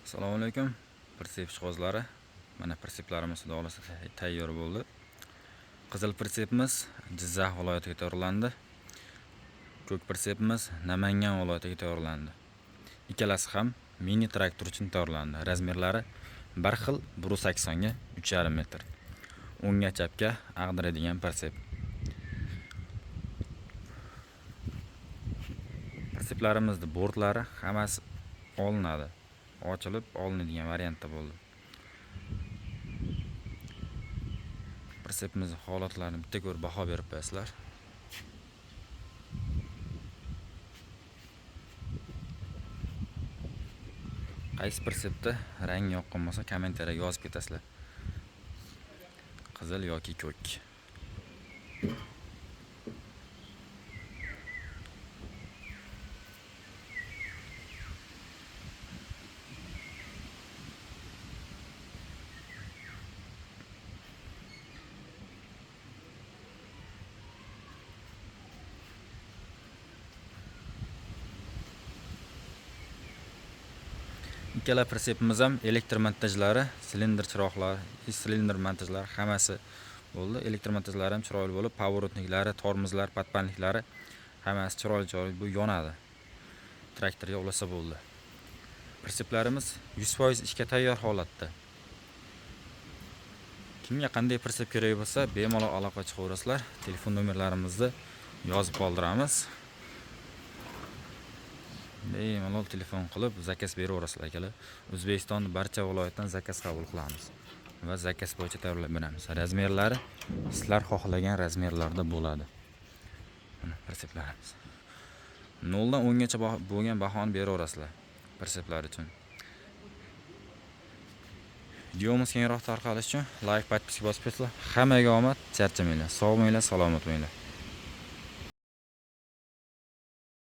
Assalomu alaykum. Pritsep jihozlari. Mana pritseplarimiz xudo xolasa tayyor bo'ldi. Qizil pritsepimiz Jizzax viloyatiga tayyorlandi. Ko'k pritsepimiz Namangan viloyatiga tayyorlandi. Ikkalasi ham mini traktor uchun tayyorlandi. Razmerlari bir xil 1.80 ga 3.5 metr. O'ngga chapga ag'diradigan pritsep. Pritseplarimizni bortlari hammasi olinadi. Ochilib olinadigan variantda bo'ldi. Pritsepimizning holatlarini bitta ko'rib baho berib qo'yasizlar. Qaysi pritsepda rangi yoqqan bo'lsa kommentariyga yozib ketasizlar. Qizil yoki ko'k. Ikkala pritsepimiz ham elektr montajlari, silindr chiroqlari, silindr montajlari hammasi bo'ldi. Elektr montajlari ham chiroyli bo'lib, pavorotniklari, tormozlar, patpanliklari hammasi chiroyli bu yonadi. Traktorga ulasa bo'ldi. Pritseplarimiz 100% ishga tayyor holatda. Kimga qanday pritsep kerak bo'lsa, bemalol aloqa chiqaverasizlar. Telefon nomerlarimizni yozib qoldiramiz. Bemalol telefon qilib zakaz beraverasizlar akalar. O'zbekistonning barcha viloyatidan zakaz qabul qilamiz va zakaz bo'yicha tayyorlab beramiz. Razmerlari sizlar xohlagan razmerlarda bo'ladi. Mana pritseplarimiz. 0 dan 10 gacha bo'lgan bahoni beraverasizlar pritseplar uchun. Videomiz kengroq tarqalishi uchun like, podpiska bosib qo'yinglar. Hammaga omad, charchamanglar. Sog' bo'linglar, salomat bo'linglar.